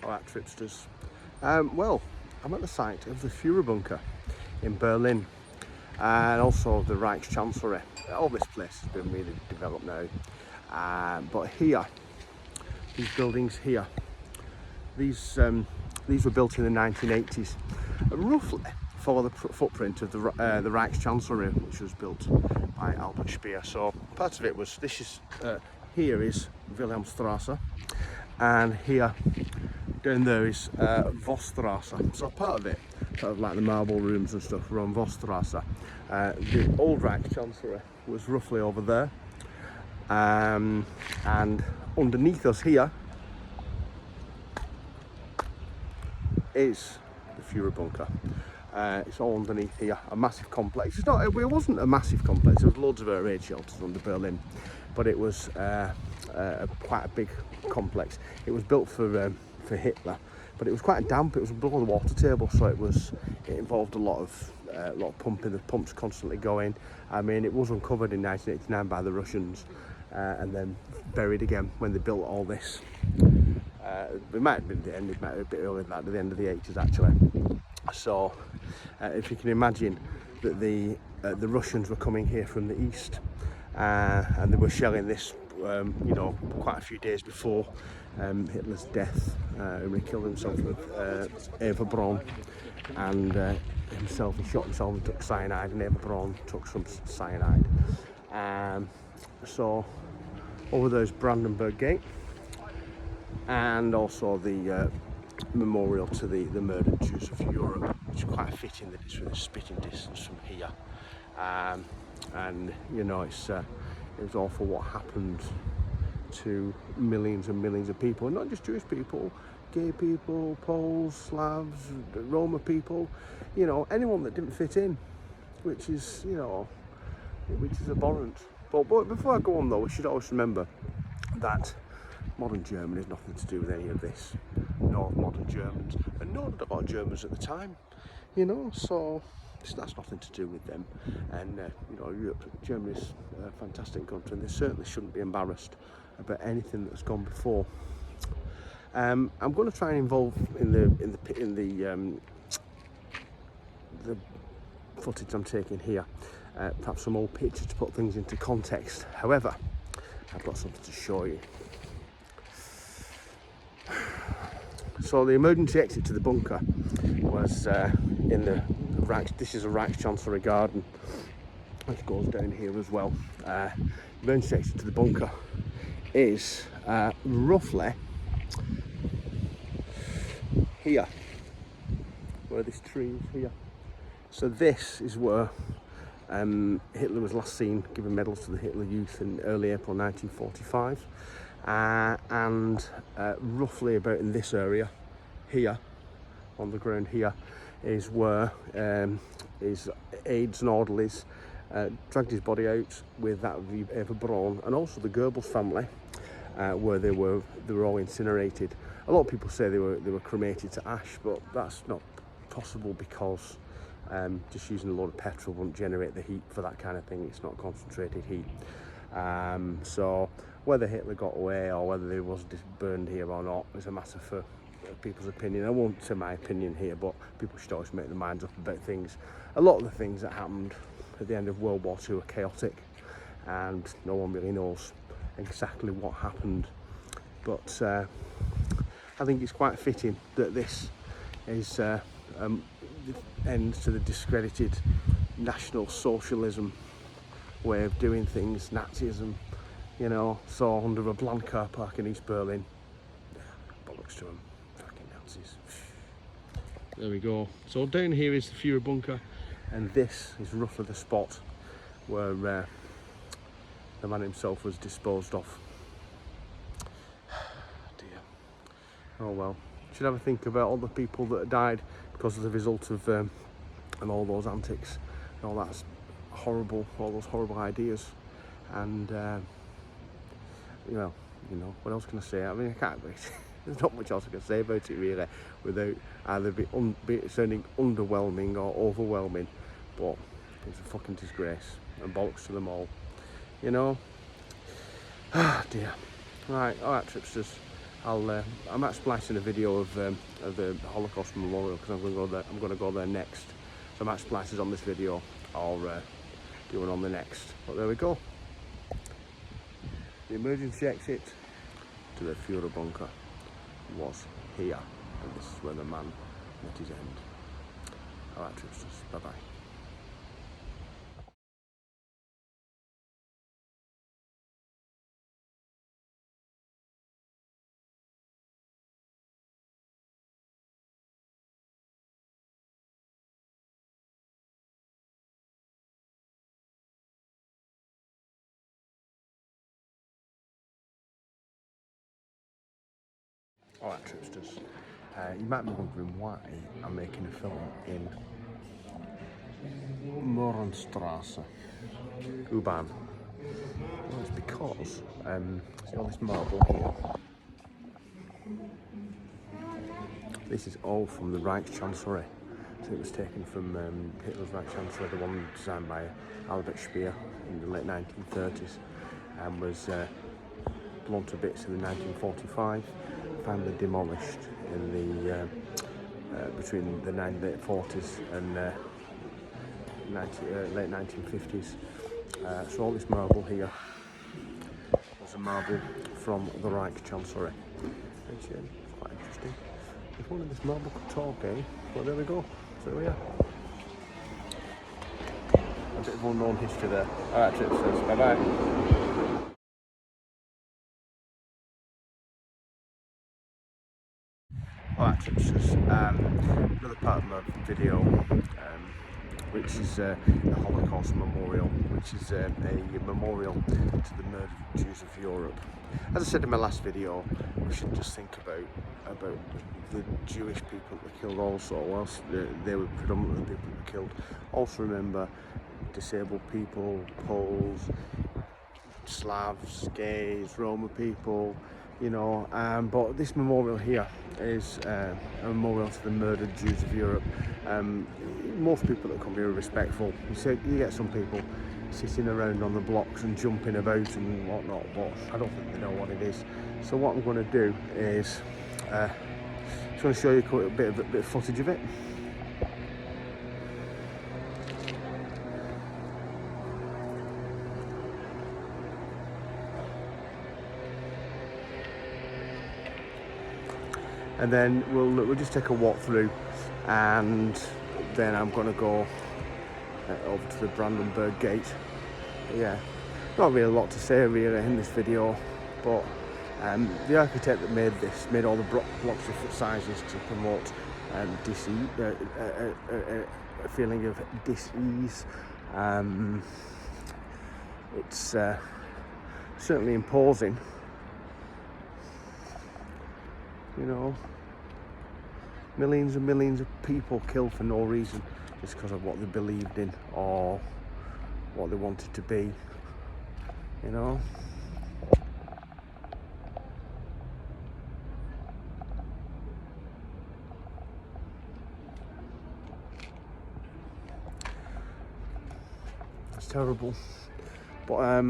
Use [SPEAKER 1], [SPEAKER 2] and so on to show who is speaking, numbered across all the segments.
[SPEAKER 1] Alright, tripsters. Well, I'm at the site of the Furherbunker in Berlin, and also the Reich Chancellery. All this place has been really developed now, but here, these buildings here, these were built in the 1980s, roughly follow the footprint of the Reich Chancellery, which was built by Albert Speer. So part of it was, here is Wilhelmstrasse, and here down there is Vossstrasse. So part of it, sort of like the marble rooms and stuff, were on Vossstrasse. The old Reich Chancellery was roughly over there, and underneath us here is the Furherbunker. It's all underneath here, a massive complex. It wasn't a massive complex, there was loads of air raid shelters under Berlin, but it was quite a big complex. It was built for Hitler, but it was quite damp. It was below the water table, so it involved a lot of pumping. The pumps constantly going. I mean, it was uncovered in 1989 by the Russians, and then buried again when they built all this. It might have been the end, it might have been a bit earlier than that, at the end of the 80s actually. So if you can imagine that the Russians were coming here from the east, and they were shelling this, quite a few days before Hitler's death. He killed himself with Eva Braun, and he shot himself and took cyanide, and Eva Braun took some cyanide. So over there's Brandenburg Gate, and also the memorial to the murdered Jews of Europe, which is quite fitting that it's within spitting distance from here. And it was awful what happened to millions and millions of people, not just Jewish people, gay people, Poles, Slavs, Roma people, anyone that didn't fit in, which is abhorrent. But before I go on though, we should always remember that modern Germany has nothing to do with any of this, nor modern Germans, and nor did a lot of Germans at the time, so that's nothing to do with them. And Germany's a fantastic country, and they certainly shouldn't be embarrassed about anything that's gone before. I'm going to try and involve in the footage I'm taking here, perhaps some old pictures to put things into context. However, I've got something to show you. So the emergency exit to the bunker was in the Reich. This is a Reich Chancellery garden, which goes down here as well. Emergency exit to the bunker is roughly here, where this tree is here. So this is where Hitler was last seen giving medals to the Hitler Youth in early April 1945. And roughly about in this area here, on the ground here, is where his aides and orderlies dragged his body out with that of Eva Braun, and also the Goebbels family, where they were all incinerated. A lot of people say they were cremated to ash, but that's not possible because just using a load of petrol won't generate the heat for that kind of thing. It's not concentrated heat. So whether Hitler got away or whether he was burned here or not is a matter for people's opinion. I won't say my opinion here, but people should always make their minds up about things. A lot of the things that happened at the end of World War II are chaotic, and no one really knows exactly what happened. But I think it's quite fitting that this is the end to the discredited National Socialism way of doing things, Nazism, so under a bland car park in East Berlin. Bollocks to them, fucking Nazis. There we go. So down here is the Furherbunker, and this is roughly the spot where the man himself was disposed of. Dear. Oh well. Should have a think about all the people that died because of the result of and all those antics and all that's horrible, all those horrible ideas. And what else can I say? I mean, I can't. There's not much else I can say about it really, without either sounding underwhelming or overwhelming. But it's a fucking disgrace, and bollocks to them all. Ah dear. Right, alright tripsters. I might splice in a video of the Holocaust Memorial, because I'm going to go there next. So I might splice it on this video or do one on the next. But there we go. The emergency exit to the Furherbunker was here, and this is where the man met his end. Alright, tripsters, bye bye. Alright, tripsters, you might be wondering why I'm making a film in Mohrenstrasse U-Bahn. Well, it's because, see all this marble here? This is all from the Reich Chancellery. So it was taken from Hitler's Reich Chancellery, the one designed by Albert Speer in the late 1930s, and was blown to bits in 1945, finally demolished in the between the late 40s and late 1950s. So all this marble here was a marble from the Reich Chancellery. It's quite interesting. If only this marble could talk, eh? But there we go. So there we are. A bit of unknown history there. Alright, tripsters. Bye bye. Alright, tripsters, another part of my video, which is the Holocaust Memorial, which is a memorial to the murdered Jews of Europe. As I said in my last video, we should just think about the Jewish people that were killed also, whilst they were predominantly the people that were killed. Also remember disabled people, Poles, Slavs, gays, Roma people, you know, but this memorial here is a memorial to the murdered Jews of Europe. Most people that come here are respectful. You get some people sitting around on the blocks and jumping about and whatnot, but I don't think they know what it is. So what I'm going to do is just going to show you a bit of footage of it. And then we'll just take a walk through, and then I'm going to go over to the Brandenburg Gate. But yeah, not really a lot to say really in this video, but the architect that made this made all the blocks different sizes to promote a feeling of dis-ease. It's certainly imposing. You know, millions and millions of people killed for no reason, just because of what they believed in or what they wanted to be, you know. It's terrible, but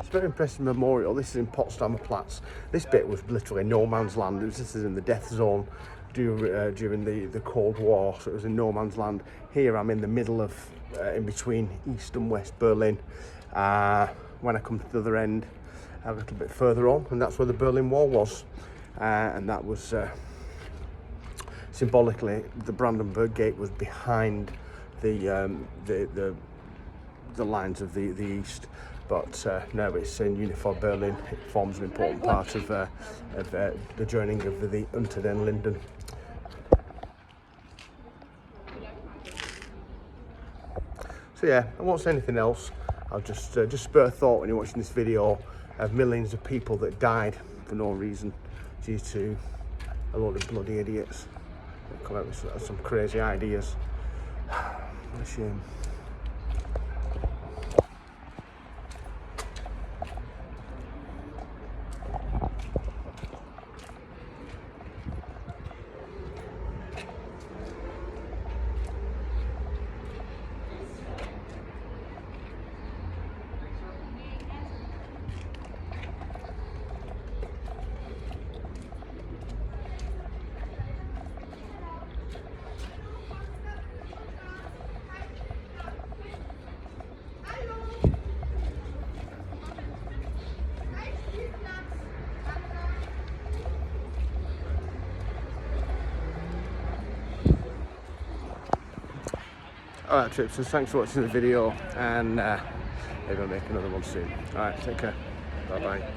[SPEAKER 1] it's a very impressive memorial. This is in Potsdamer Platz. This bit was literally no man's land. This is in the death zone during the Cold War, so it was in no man's land. Here I'm in the middle of, in between East and West Berlin. When I come to the other end, a little bit further on, and that's where the Berlin Wall was. And that was, symbolically, the Brandenburg Gate was behind the lines of the East. But now it's in unified Berlin. It forms an important part of the joining of the Unter den Linden. So yeah, I won't say anything else. I'll just spur a thought when you're watching this video of millions of people that died for no reason due to a lot of bloody idiots that come out with some crazy ideas. What a shame. Alright, Tripsters, thanks for watching the video, and maybe I'll make another one soon. Alright, take care. Bye bye.